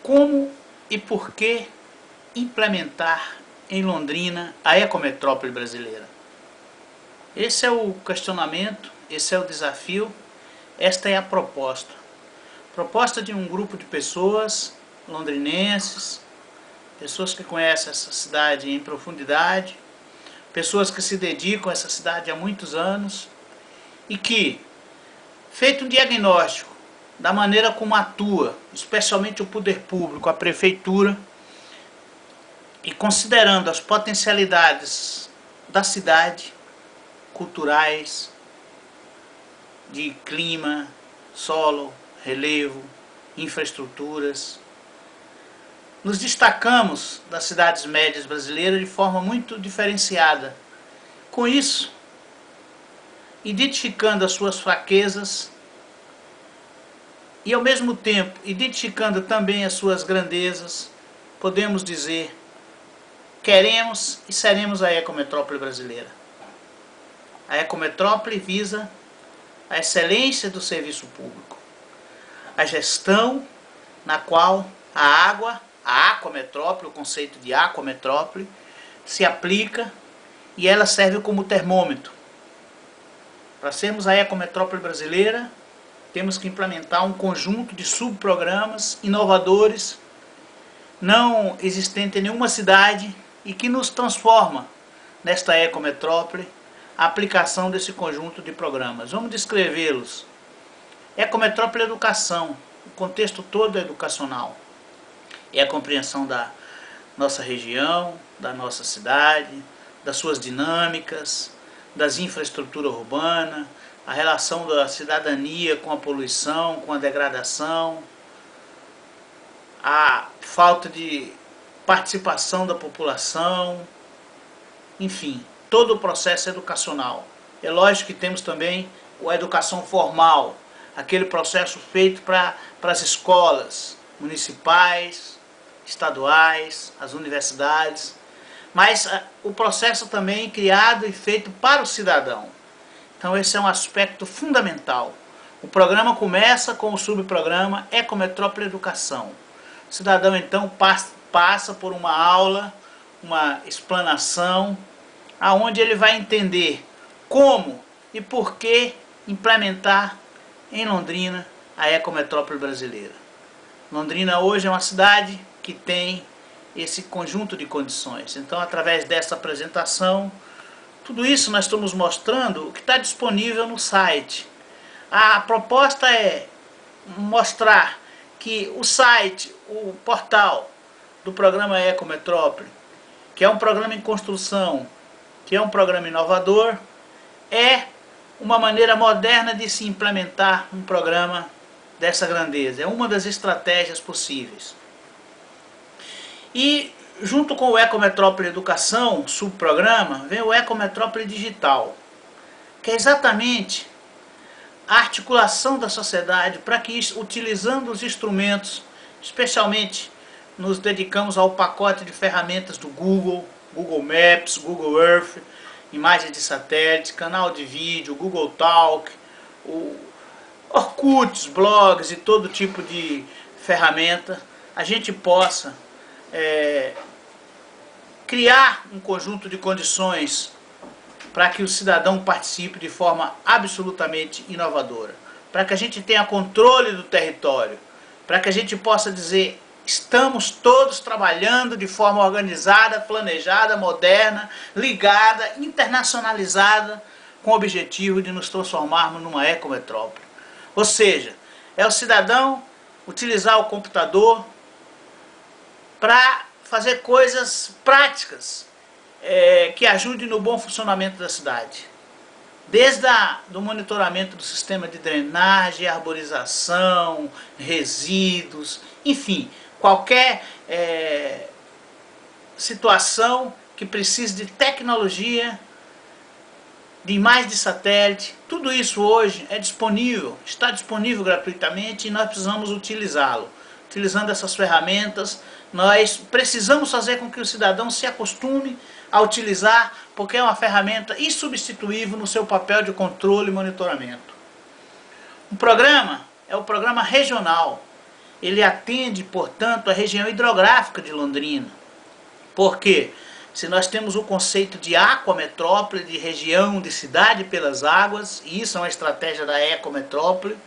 Como e por que implementar em Londrina a ecometrópole brasileira? Esse é o questionamento, esse é o desafio, esta é a proposta. Proposta de um grupo de pessoas londrinenses, pessoas que conhecem essa cidade em profundidade, pessoas que se dedicam a essa cidade há muitos anos e que, feito um diagnóstico da maneira como atua, especialmente o poder público, a prefeitura, e considerando as potencialidades da cidade, culturais, de clima, solo, relevo, infraestruturas, nos destacamos das cidades médias brasileiras de forma muito diferenciada. Com isso, identificando as suas fraquezas e ao mesmo tempo identificando também as suas grandezas, podemos dizer: queremos e seremos a ecometrópole brasileira. A ecometrópole visa a excelência do serviço público, a gestão na qual a água, a aquametrópole, o conceito de aquametrópole, se aplica e ela serve como termômetro. Para sermos a ecometrópole brasileira, temos que implementar um conjunto de subprogramas inovadores, não existente em nenhuma cidade, e que nos transforma nesta ecometrópole a aplicação desse conjunto de programas. Vamos descrevê-los. Ecometrópole é educação, o contexto todo é educacional. É a compreensão da nossa região, da nossa cidade, das suas dinâmicas, das infraestruturas urbanas, a relação da cidadania com a poluição, com a degradação, a falta de participação da população, enfim, todo o processo educacional. É lógico que temos também a educação formal, aquele processo feito para as escolas municipais, estaduais, as universidades, mas o processo também criado e feito para o cidadão. Então esse é um aspecto fundamental. O programa começa com o subprograma Ecometrópole Educação. O cidadão então passa por uma aula, uma explanação, aonde ele vai entender como e por que implementar em Londrina a ecometrópole brasileira. Londrina hoje é uma cidade que tem esse conjunto de condições. Então, através dessa apresentação, tudo isso nós estamos mostrando o que está disponível no site. A proposta é mostrar que o site, o portal do programa Ecometrópole, que é um programa em construção, que é um programa inovador, é uma maneira moderna de se implementar um programa dessa grandeza. É uma das estratégias possíveis. E junto com o Ecometrópole Educação, subprograma, vem o Ecometrópole Digital, que é exatamente a articulação da sociedade para que, utilizando os instrumentos, especialmente nos dedicamos ao pacote de ferramentas do Google, Google Maps, Google Earth, imagens de satélite, canal de vídeo, Google Talk, o Orkut, blogs e todo tipo de ferramenta, a gente possa criar um conjunto de condições para que o cidadão participe de forma absolutamente inovadora, para que a gente tenha controle do território, para que a gente possa dizer: estamos todos trabalhando de forma organizada, planejada, moderna, ligada, internacionalizada, com o objetivo de nos transformarmos numa ecometrópole. Ou seja, é o cidadão utilizar o computador para fazer coisas práticas que ajudem no bom funcionamento da cidade. Desde do monitoramento do sistema de drenagem, arborização, resíduos, enfim, qualquer situação que precise de tecnologia, de imagem de satélite, tudo isso hoje é disponível, está disponível gratuitamente e nós precisamos utilizá-lo. Utilizando essas ferramentas, nós precisamos fazer com que o cidadão se acostume a utilizar, porque é uma ferramenta insubstituível no seu papel de controle e monitoramento. O programa é o programa regional, ele atende, portanto, a região hidrográfica de Londrina. Por quê? Se nós temos o conceito de aquametrópole, de região, de cidade pelas águas, e isso é uma estratégia da ecometrópole,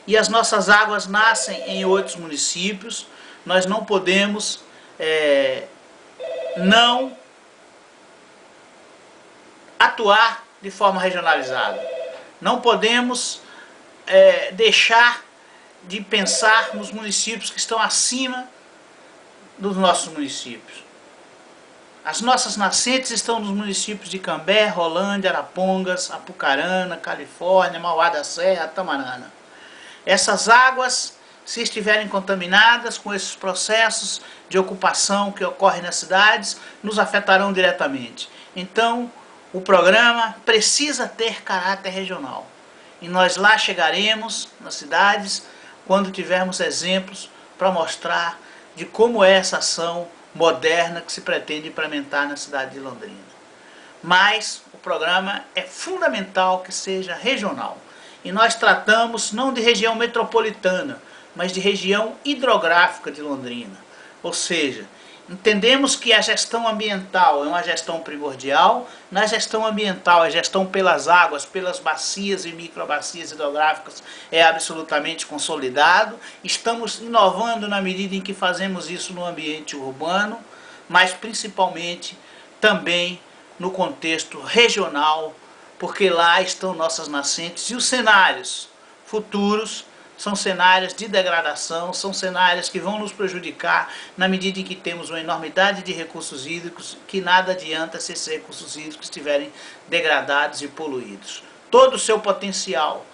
e as nossas águas nascem em outros municípios, nós não podemos não atuar de forma regionalizada. Não podemos deixar de pensar nos municípios que estão acima dos nossos municípios. As nossas nascentes estão nos municípios de Cambé, Rolândia, Arapongas, Apucarana, Califórnia, Mauá da Serra, Tamarana. Essas águas, se estiverem contaminadas com esses processos de ocupação que ocorrem nas cidades, nos afetarão diretamente. Então, o programa precisa ter caráter regional. E nós lá chegaremos, nas cidades, quando tivermos exemplos para mostrar de como é essa ação moderna que se pretende implementar na cidade de Londrina. Mas o programa é fundamental que seja regional. E nós tratamos não de região metropolitana, mas de região hidrográfica de Londrina. Ou seja, entendemos que a gestão ambiental é uma gestão primordial. Na gestão ambiental, a gestão pelas águas, pelas bacias e microbacias hidrográficas é absolutamente consolidado. Estamos inovando na medida em que fazemos isso no ambiente urbano, mas principalmente também no contexto regional, porque lá estão nossas nascentes e os cenários futuros são cenários de degradação, são cenários que vão nos prejudicar na medida em que temos uma enormidade de recursos hídricos, que nada adianta se esses recursos hídricos estiverem degradados e poluídos. Todo o seu potencial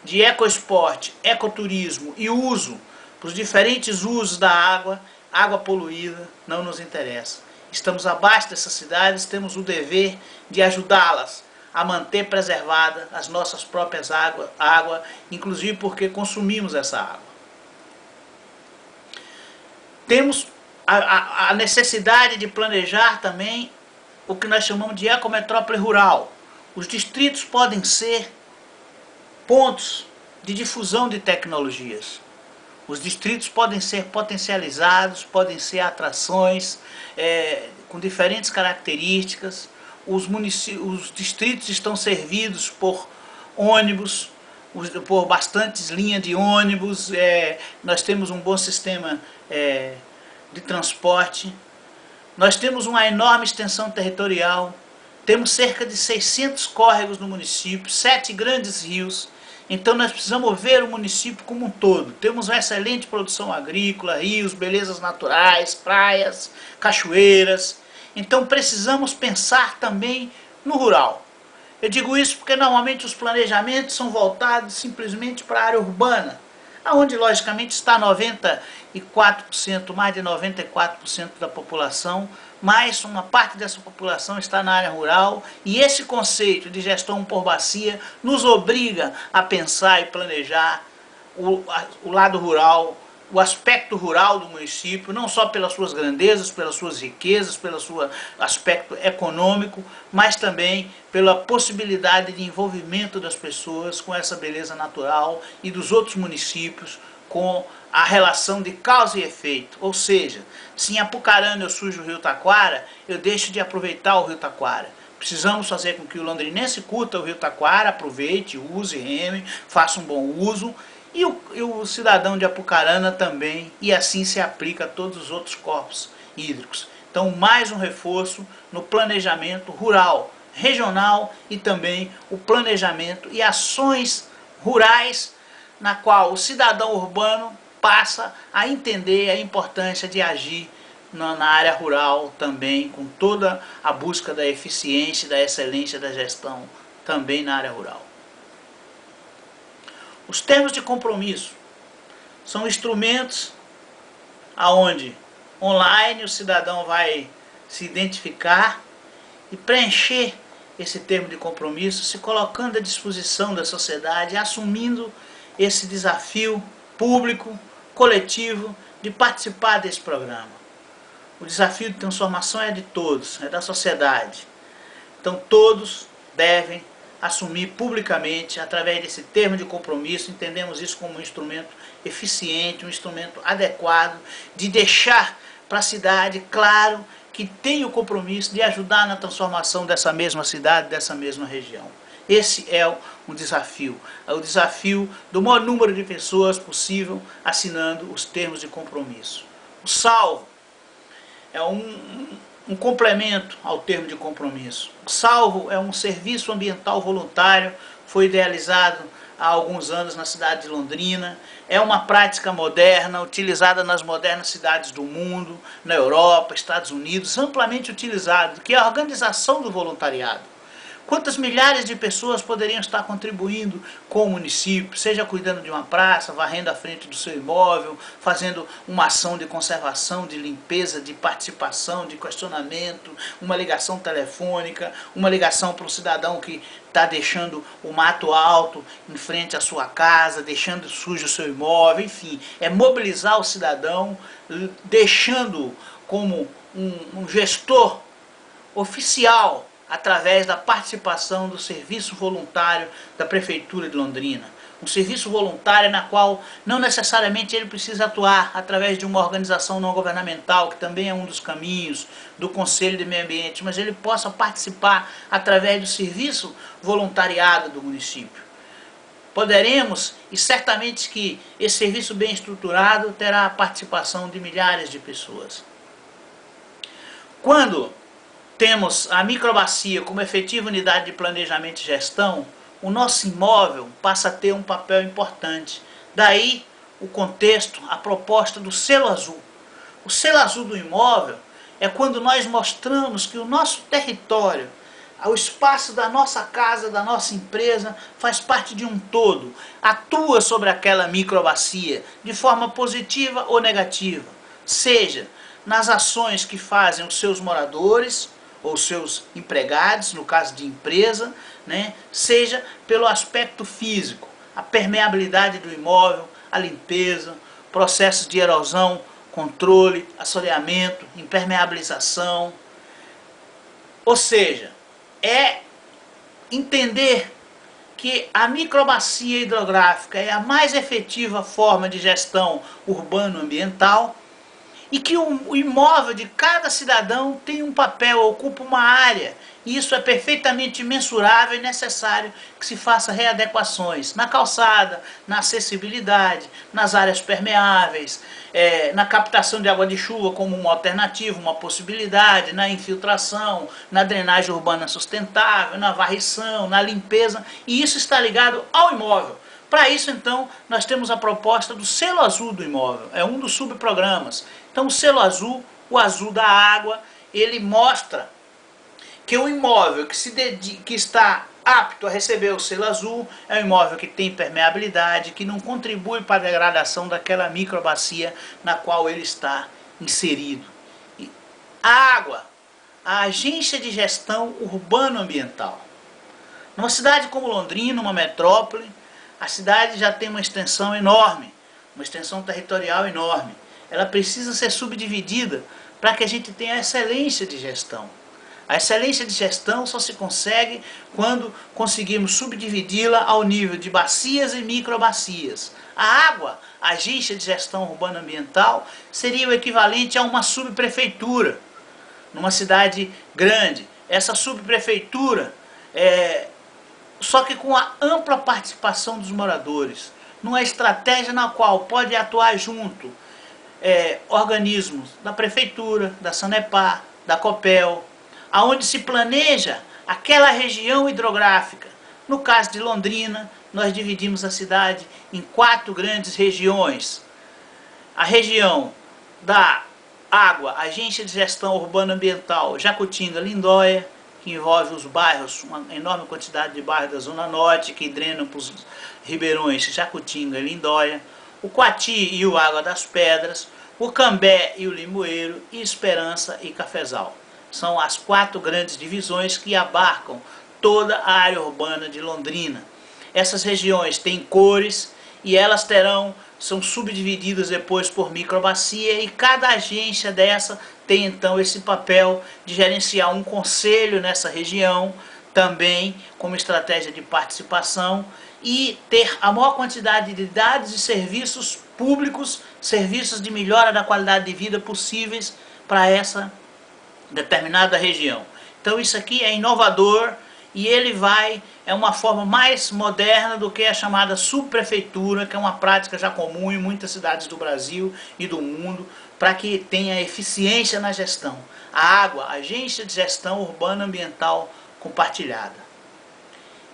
de ecoesporte, ecoturismo e uso, para os diferentes usos da água, água poluída, não nos interessa. Estamos abaixo dessas cidades, temos o dever de ajudá-las a manter preservada as nossas próprias água, inclusive porque consumimos essa água. Temos a necessidade de planejar também o que nós chamamos de ecometrópole rural. Os distritos podem ser pontos de difusão de tecnologias. Os distritos podem ser potencializados, podem ser atrações com diferentes características. Os distritos estão servidos por ônibus, por bastantes linhas de ônibus, nós temos um bom sistema de transporte, nós temos uma enorme extensão territorial, temos cerca de 600 córregos no município, 7 grandes rios. Então nós precisamos ver o município como um todo. Temos uma excelente produção agrícola, rios, belezas naturais, praias, cachoeiras. Então precisamos pensar também no rural. Eu digo isso porque normalmente os planejamentos são voltados simplesmente para a área urbana, onde logicamente está 94%, mais de 94% da população, mas uma parte dessa população está na área rural, e esse conceito de gestão por bacia nos obriga a pensar e planejar o lado rural, o aspecto rural do município, não só pelas suas grandezas, pelas suas riquezas, pelo seu aspecto econômico, mas também pela possibilidade de envolvimento das pessoas com essa beleza natural e dos outros municípios com a relação de causa e efeito. Ou seja, se em Apucarana eu sujo o rio Taquara, eu deixo de aproveitar o rio Taquara. Precisamos fazer com que o londrinense curta o rio Taquara, aproveite, use, reme, faça um bom uso, e o cidadão de Apucarana também, e assim se aplica a todos os outros corpos hídricos. Então, mais um reforço no planejamento rural, regional, e também o planejamento e ações rurais, na qual o cidadão urbano passa a entender a importância de agir na área rural também, com toda a busca da eficiência e da excelência da gestão também na área rural. Os termos de compromisso são instrumentos aonde online o cidadão vai se identificar e preencher esse termo de compromisso, se colocando à disposição da sociedade, assumindo esse desafio público, coletivo, de participar desse programa. O desafio de transformação é de todos, é da sociedade. Então todos devem assumir publicamente, através desse termo de compromisso, entendemos isso como um instrumento eficiente, um instrumento adequado, de deixar para a cidade claro que tem o compromisso de ajudar na transformação dessa mesma cidade, dessa mesma região. Esse é um desafio, é o desafio do maior número de pessoas possível assinando os termos de compromisso. O salvo é um complemento ao termo de compromisso. O salvo é um serviço ambiental voluntário, foi idealizado há alguns anos na cidade de Londrina, é uma prática moderna, utilizada nas modernas cidades do mundo, na Europa, Estados Unidos, amplamente utilizado, que é a organização do voluntariado. Quantas milhares de pessoas poderiam estar contribuindo com o município, seja cuidando de uma praça, varrendo a frente do seu imóvel, fazendo uma ação de conservação, de limpeza, de participação, de questionamento, uma ligação telefônica, uma ligação para um cidadão que está deixando o mato alto em frente à sua casa, deixando sujo o seu imóvel, enfim, é mobilizar o cidadão, deixando como um gestor oficial através da participação do serviço voluntário da Prefeitura de Londrina. Um serviço voluntário na qual não necessariamente ele precisa atuar através de uma organização não governamental, que também é um dos caminhos do Conselho de Meio Ambiente, mas ele possa participar através do serviço voluntariado do município. Poderemos, e certamente que esse serviço bem estruturado terá a participação de milhares de pessoas. Quando temos a microbacia como efetiva unidade de planejamento e gestão, o nosso imóvel passa a ter um papel importante. Daí o contexto, a proposta do selo azul. O selo azul do imóvel é quando nós mostramos que o nosso território, o espaço da nossa casa, da nossa empresa, faz parte de um todo, atua sobre aquela microbacia de forma positiva ou negativa, seja nas ações que fazem os seus moradores, ou seus empregados, no caso de empresa, né, seja pelo aspecto físico, a permeabilidade do imóvel, a limpeza, processos de erosão, controle, assoreamento, impermeabilização. Ou seja, é entender que a microbacia hidrográfica é a mais efetiva forma de gestão urbano-ambiental, e que o imóvel de cada cidadão tem um papel, ocupa uma área, e isso é perfeitamente mensurável e necessário que se faça readequações na calçada, na acessibilidade, nas áreas permeáveis, na captação de água de chuva como uma alternativa, uma possibilidade, na infiltração, na drenagem urbana sustentável, na varrição, na limpeza, e isso está ligado ao imóvel. Para isso, então, nós temos a proposta do selo azul do imóvel, é um dos subprogramas. Então, o selo azul, o azul da água, ele mostra que o imóvel que está apto a receber o selo azul é um imóvel que tem permeabilidade, que não contribui para a degradação daquela microbacia na qual ele está inserido. E a água, a agência de gestão urbano-ambiental. Numa cidade como Londrina, uma metrópole, a cidade já tem uma extensão enorme, uma extensão territorial enorme. Ela precisa ser subdividida para que a gente tenha a excelência de gestão. A excelência de gestão só se consegue quando conseguimos subdividi-la ao nível de bacias e microbacias. A água, a agência de gestão urbana ambiental, seria o equivalente a uma subprefeitura numa cidade grande. Essa subprefeitura só que com a ampla participação dos moradores, numa estratégia na qual pode atuar junto organismos da prefeitura, da Sanepar, da Copel, aonde se planeja aquela região hidrográfica. No caso de Londrina, nós dividimos a cidade em 4 grandes regiões. A região da água, Agência de Gestão Urbana Ambiental, Jacutinga, Lindóia, que envolve os bairros, uma enorme quantidade de bairros da Zona Norte, que drenam para os ribeirões Jacutinga e Lindóia, o Coati e o Água das Pedras, o Cambé e o Limoeiro, e Esperança e Cafezal. São as 4 grandes divisões que abarcam toda a área urbana de Londrina. Essas regiões têm cores e elas são subdivididas depois por microbacia, e cada agência dessa tem então esse papel de gerenciar um conselho nessa região, também como estratégia de participação e ter a maior quantidade de dados e serviços públicos, serviços de melhora da qualidade de vida possíveis para essa determinada região. Então isso aqui é inovador e ele é uma forma mais moderna do que a chamada subprefeitura, que é uma prática já comum em muitas cidades do Brasil e do mundo, para que tenha eficiência na gestão. A água, Agência de Gestão Urbana Ambiental Compartilhada.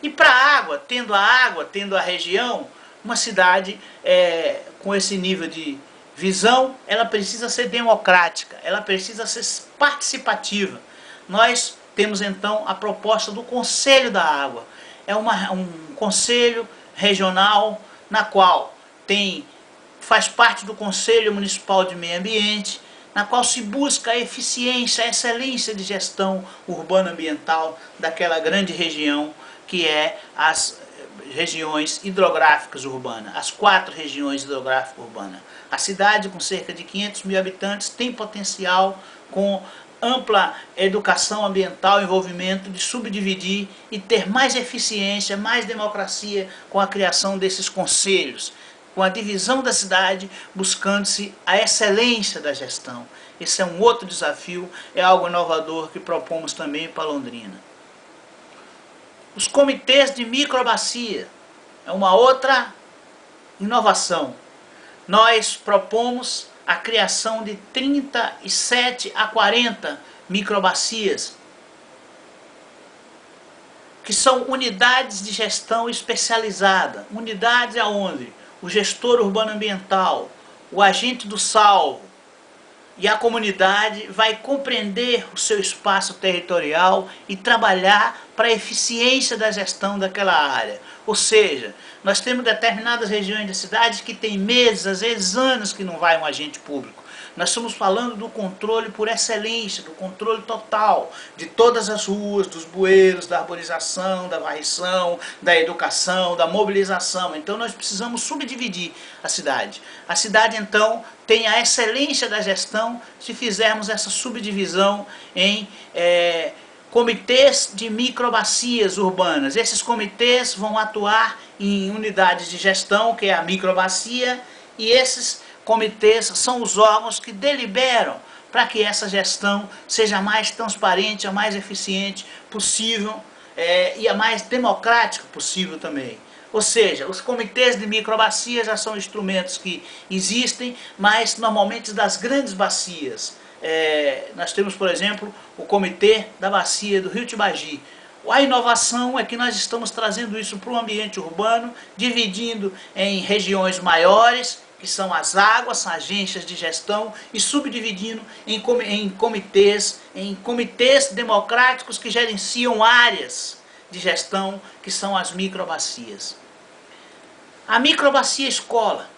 E para a água, tendo a região, uma cidade com esse nível de visão, ela precisa ser democrática, ela precisa ser participativa. Nós temos então a proposta do Conselho da Água. É um conselho regional na qual faz parte do Conselho Municipal de Meio Ambiente, na qual se busca a eficiência, a excelência de gestão urbana ambiental daquela grande região que é as regiões hidrográficas urbanas, as 4 regiões hidrográficas urbanas. A cidade, com cerca de 500 mil habitantes, tem potencial, com ampla educação ambiental, envolvimento, de subdividir e ter mais eficiência, mais democracia com a criação desses conselhos, com a divisão da cidade, buscando-se a excelência da gestão. Esse é um outro desafio, é algo inovador que propomos também para Londrina. Os comitês de microbacia é uma outra inovação. Nós propomos a criação de 37 a 40 microbacias, que são unidades de gestão especializada. Unidades aonde o gestor urbano ambiental, o agente do salvo e a comunidade vai compreender o seu espaço territorial e trabalhar para a eficiência da gestão daquela área. Ou seja, nós temos determinadas regiões da cidade que tem meses, às vezes anos, que não vai um agente público. Nós estamos falando do controle por excelência, do controle total de todas as ruas, dos bueiros, da arborização, da varrição, da educação, da mobilização. Então nós precisamos subdividir a cidade. A cidade então tem a excelência da gestão se fizermos essa subdivisão em comitês de microbacias urbanas. Esses comitês vão atuar em unidades de gestão, que é a microbacia, e esses comitês são os órgãos que deliberam para que essa gestão seja a mais transparente, a mais eficiente possível e a mais democrática possível também. Ou seja, os comitês de microbacia já são instrumentos que existem, mas normalmente das grandes bacias. Nós temos, por exemplo, o comitê da bacia do Rio Tibagi. A inovação é que nós estamos trazendo isso para o ambiente urbano, dividindo em regiões maiores, que são as águas, são agências de gestão, e subdividindo em comitês democráticos que gerenciam áreas de gestão, que são as microbacias. A microbacia escola,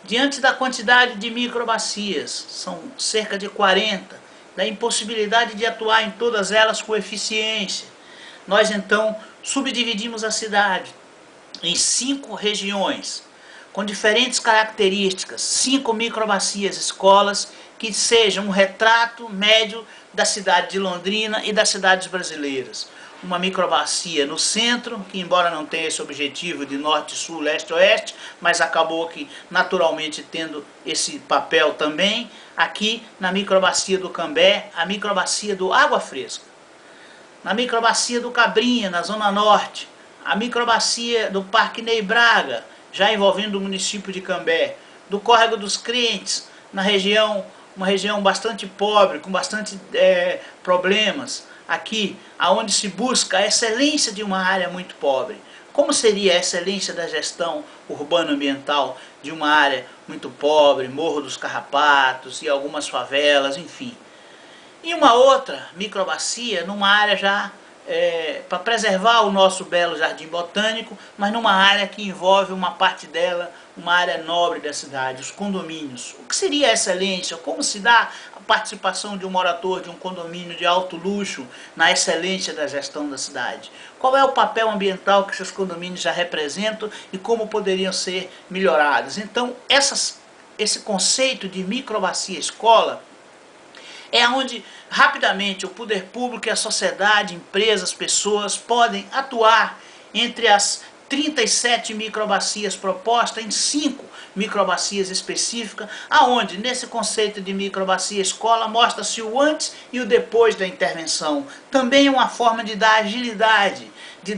diante da quantidade de microbacias, são cerca de 40, da impossibilidade de atuar em todas elas com eficiência, nós então subdividimos a cidade em 5 regiões, com diferentes características, 5 microbacias escolas, que sejam um retrato médio da cidade de Londrina e das cidades brasileiras. Uma microbacia no centro, que embora não tenha esse objetivo de norte, sul, leste, oeste, mas acabou que naturalmente tendo esse papel também. Aqui na microbacia do Cambé, a microbacia do Água Fresca. Na microbacia do Cabrinha, na zona norte, a microbacia do Parque Ney Braga, já envolvendo o município de Cambé, do Córrego dos Crentes, na região, uma região bastante pobre, com bastante problemas, aqui, aonde se busca a excelência de uma área muito pobre. Como seria a excelência da gestão urbano-ambiental de uma área muito pobre, Morro dos Carrapatos e algumas favelas, enfim. E uma outra microbacia, numa área já para preservar o nosso belo jardim botânico, mas numa área que envolve uma parte dela, uma área nobre da cidade, os condomínios. O que seria a excelência? Como se dá a participação de um morador de um condomínio de alto luxo na excelência da gestão da cidade? Qual é o papel ambiental que esses condomínios já representam e como poderiam ser melhorados? Então, esse conceito de microbacia escola É onde rapidamente o poder público e a sociedade, empresas, pessoas podem atuar entre as 37 microbacias propostas em 5 microbacias específicas, aonde nesse conceito de microbacia escola mostra-se o antes e o depois da intervenção. Também é uma forma de dar agilidade, de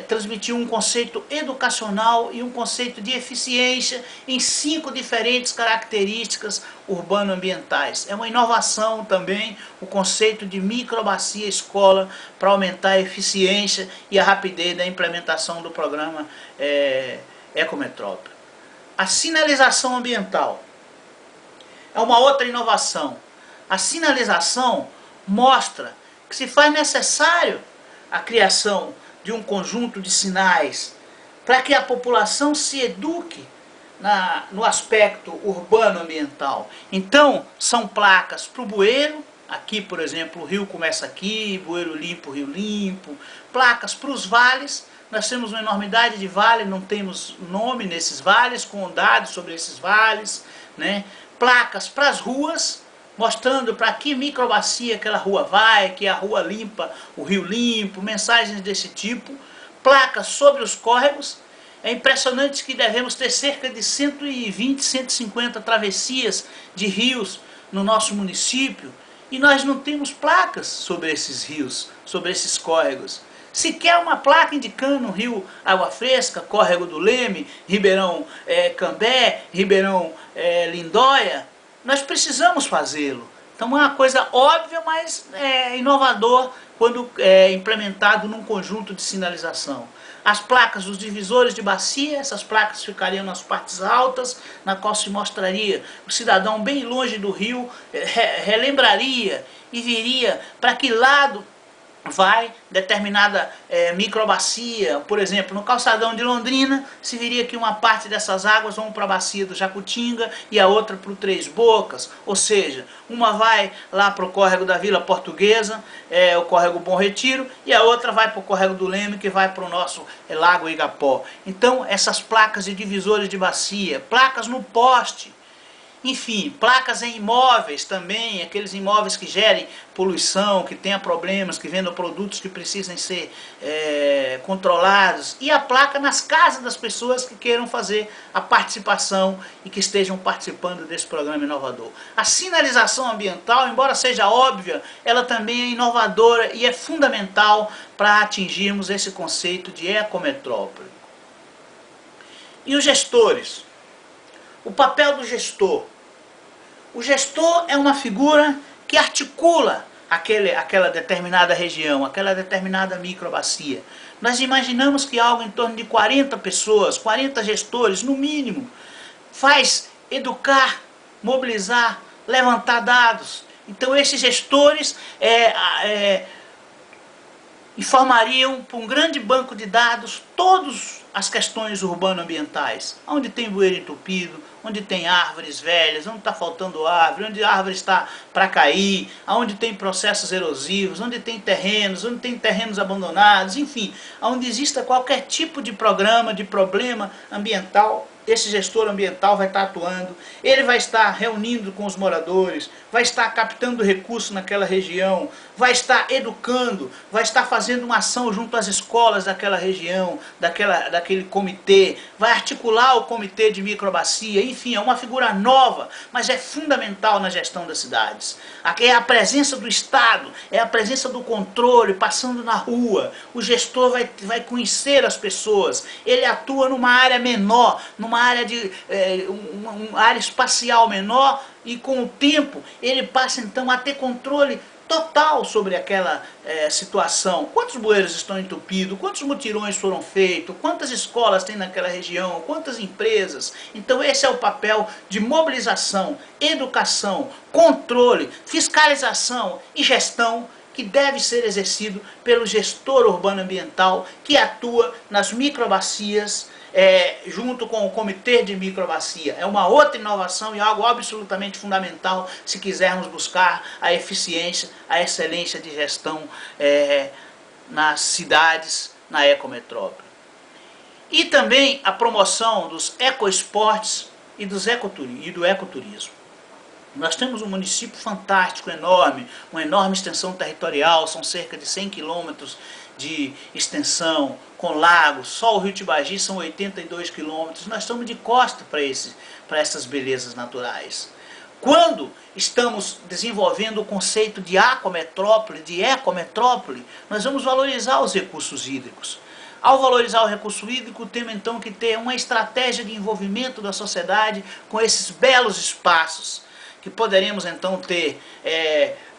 transmitir um conceito educacional e um conceito de eficiência em 5 diferentes características urbano-ambientais. É uma inovação também o conceito de microbacia escola para aumentar a eficiência e a rapidez da implementação do programa Ecometrópole. A sinalização ambiental é uma outra inovação. A sinalização mostra que se faz necessário a criação de um conjunto de sinais para que a população se eduque no aspecto urbano-ambiental. Então, são placas para o bueiro, aqui por exemplo, o rio começa aqui, bueiro limpo, rio limpo, placas para os vales. Nós temos uma enormidade de vales, não temos nome nesses vales, com dados sobre esses vales, né? Placas para as ruas, mostrando para que microbacia aquela rua vai, que é a rua limpa, o rio limpo, mensagens desse tipo. Placas sobre os córregos. É impressionante que devemos ter cerca de 120, 150 travessias de rios no nosso município, e nós não temos placas sobre esses rios, sobre esses córregos. Sequer uma placa indicando o rio Água Fresca, Córrego do Leme, Ribeirão Cambé, Ribeirão Lindóia. Nós precisamos fazê-lo. Então é uma coisa óbvia, mas inovador quando implementado num conjunto de sinalização. As placas, os divisores de bacia, essas placas ficariam nas partes altas, na qual se mostraria o cidadão bem longe do rio, relembraria e viria para que lado vai determinada microbacia. Por exemplo, no calçadão de Londrina, se viria que uma parte dessas águas vão para a bacia do Jacutinga e a outra para o Três Bocas, ou seja, uma vai lá para o córrego da Vila Portuguesa, o córrego Bom Retiro, e a outra vai para o córrego do Leme, que vai para o nosso Lago Igapó. Então, essas placas de divisores de bacia, placas no poste, enfim, placas em imóveis também, aqueles imóveis que gerem poluição, que tenham problemas, que vendam produtos que precisem ser controlados. E a placa nas casas das pessoas que queiram fazer a participação e que estejam participando desse programa inovador. A sinalização ambiental, embora seja óbvia, ela também é inovadora e é fundamental para atingirmos esse conceito de ecometrópole. E os gestores? O papel do gestor. O gestor é uma figura que articula aquela determinada região, aquela determinada microbacia. Nós imaginamos que algo em torno de 40 pessoas, 40 gestores, no mínimo, faz educar, mobilizar, levantar dados. Então esses gestores informariam para um grande banco de dados todas as questões urbano-ambientais, onde tem bueiro entupido, onde tem árvores velhas, onde está faltando árvore, onde a árvore está para cair, onde tem processos erosivos, onde tem terrenos abandonados, enfim, onde exista qualquer tipo de programa, de problema ambiental, esse gestor ambiental vai estar atuando, ele vai estar reunindo com os moradores, vai estar captando recursos naquela região, vai estar educando, vai estar fazendo uma ação junto às escolas daquela região, daquele comitê, vai articular o comitê de microbacia, enfim, é uma figura nova, mas é fundamental na gestão das cidades. Aqui é a presença do Estado, é a presença do controle, passando na rua, o gestor vai conhecer as pessoas, ele atua numa área menor, numa área uma área espacial menor, e com o tempo ele passa então a ter controle total sobre aquela situação. Quantos bueiros estão entupidos, quantos mutirões foram feitos, quantas escolas tem naquela região, quantas empresas. Então esse é o papel de mobilização, educação, controle, fiscalização e gestão que deve ser exercido pelo gestor urbano ambiental que atua nas microbacias, junto com o comitê de microbacia. É uma outra inovação e algo absolutamente fundamental se quisermos buscar a eficiência, a excelência de gestão nas cidades, na ecometrópole. E também a promoção dos ecoesportes e do ecoturismo. Nós temos um município fantástico, enorme, uma enorme extensão territorial, são cerca de 100 quilômetros de extensão, com lagos, só o Rio Tibagi são 82 quilômetros, nós estamos de costa para essas belezas naturais. Quando estamos desenvolvendo o conceito de aquametrópole, de ecometrópole, nós vamos valorizar os recursos hídricos. Ao valorizar o recurso hídrico, temos então que ter uma estratégia de envolvimento da sociedade com esses belos espaços, que poderemos então ter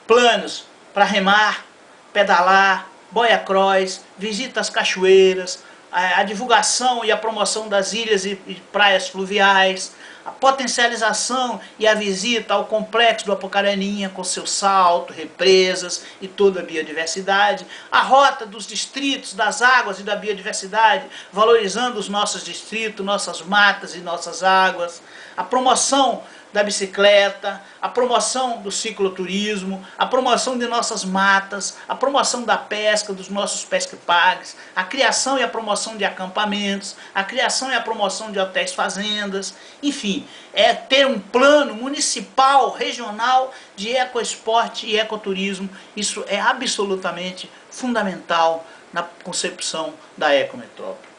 planos para remar, pedalar, boia-cross, visita às cachoeiras, a divulgação e a promoção das ilhas e praias fluviais, a potencialização e a visita ao complexo do Apucareninha com seu salto, represas e toda a biodiversidade, a rota dos distritos, das águas e da biodiversidade, valorizando os nossos distritos, nossas matas e nossas águas, a promoção da bicicleta, a promoção do cicloturismo, a promoção de nossas matas, a promoção da pesca, dos nossos pesque-pagues, a criação e a promoção de acampamentos, a criação e a promoção de hotéis fazendas, enfim, é ter um plano municipal, regional de ecoesporte e ecoturismo. Isso é absolutamente fundamental na concepção da ecometrópole.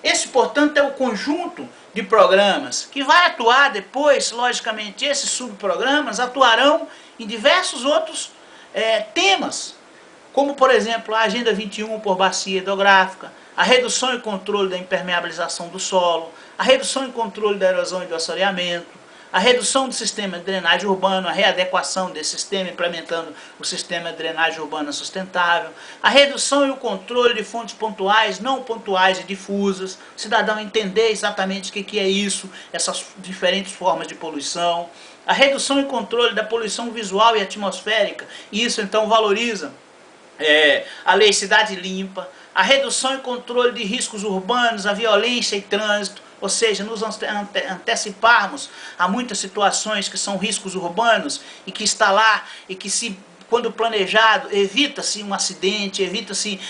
Esse, portanto, é o conjunto de programas que vai atuar depois, logicamente, esses subprogramas atuarão em diversos outros temas, como, por exemplo, a Agenda 21 por bacia hidrográfica, a redução e controle da impermeabilização do solo, a redução e controle da erosão e do assoreamento, a redução do sistema de drenagem urbano, a readequação desse sistema, implementando o sistema de drenagem urbana sustentável, a redução e o controle de fontes pontuais, não pontuais e difusas, o cidadão entender exatamente o que é isso, essas diferentes formas de poluição, a redução e controle da poluição visual e atmosférica, e isso então valoriza a Lei Cidade Limpa, a redução e controle de riscos urbanos, a violência e trânsito, ou seja, nos anteciparmos a muitas situações que são riscos urbanos e que está lá e que quando planejado, evita-se um acidente, evita-se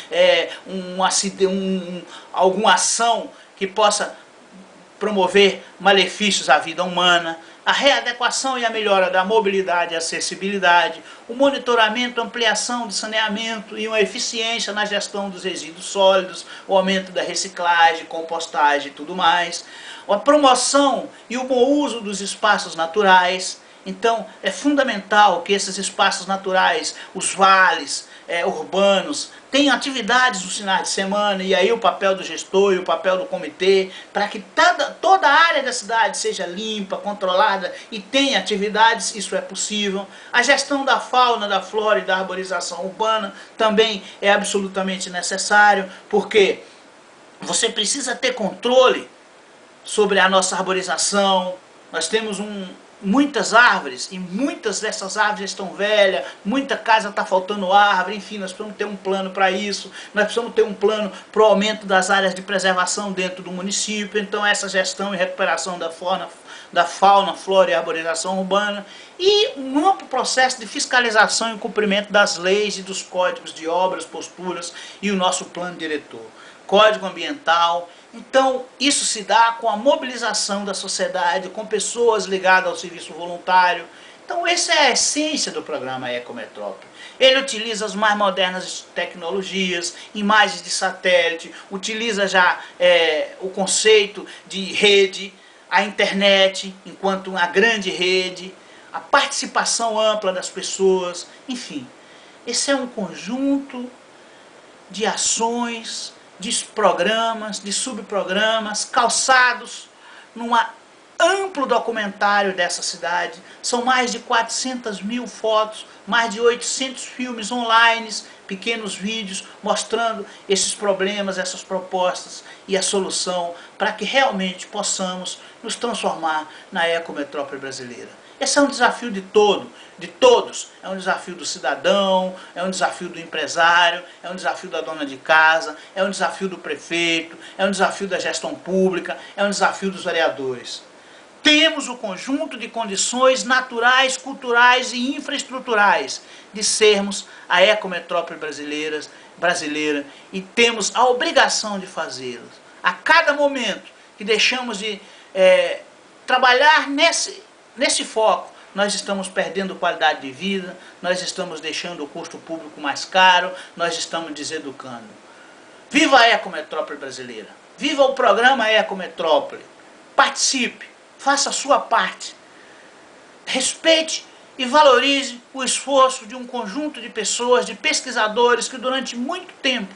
alguma ação que possa promover malefícios à vida humana, a readequação e a melhora da mobilidade e acessibilidade, o monitoramento, ampliação do saneamento e uma eficiência na gestão dos resíduos sólidos, o aumento da reciclagem, compostagem e tudo mais, a promoção e o bom uso dos espaços naturais. Então é fundamental que esses espaços naturais, os vales urbanos, tenham atividades nos finais de semana, e aí o papel do gestor e o papel do comitê, para que toda a área da cidade seja limpa, controlada e tenha atividades, isso é possível. A gestão da fauna, da flora e da arborização urbana também é absolutamente necessário, porque você precisa ter controle sobre a nossa arborização. Nós temos muitas árvores, e muitas dessas árvores estão velhas, muita casa está faltando árvore, enfim, nós precisamos ter um plano para isso, nós precisamos ter um plano para o aumento das áreas de preservação dentro do município. Então essa gestão e recuperação da fauna, flora e arborização urbana, e um amplo processo de fiscalização e cumprimento das leis e dos códigos de obras, posturas e o nosso plano diretor, código ambiental. Então, isso se dá com a mobilização da sociedade, com pessoas ligadas ao serviço voluntário. Então, essa é a essência do programa Ecometrópole. Ele utiliza as mais modernas tecnologias, imagens de satélite, utiliza já o conceito de rede, a internet enquanto uma grande rede, a participação ampla das pessoas, enfim. Esse é um conjunto de ações, de programas, de subprogramas, calçados num amplo documentário dessa cidade. São mais de 400 mil fotos, mais de 800 filmes online, pequenos vídeos mostrando esses problemas, essas propostas e a solução para que realmente possamos nos transformar na ecometrópole brasileira. Esse é um desafio de todos. É um desafio do cidadão, é um desafio do empresário, é um desafio da dona de casa, é um desafio do prefeito, é um desafio da gestão pública, é um desafio dos vereadores. Temos o conjunto de condições naturais, culturais e infraestruturais de sermos a ecometrópole brasileira e temos a obrigação de fazê-lo. A cada momento que deixamos de trabalhar nesse foco, nós estamos perdendo qualidade de vida, nós estamos deixando o custo público mais caro, nós estamos deseducando. Viva a Ecometrópole brasileira! Viva o programa Ecometrópole! Participe, faça a sua parte. Respeite e valorize o esforço de um conjunto de pessoas, de pesquisadores que durante muito tempo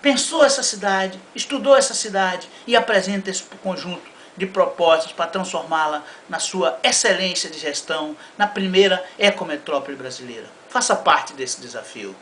pensou essa cidade, estudou essa cidade e apresenta esse conjunto de propostas para transformá-la na sua excelência de gestão, na primeira ecometrópole brasileira. Faça parte desse desafio.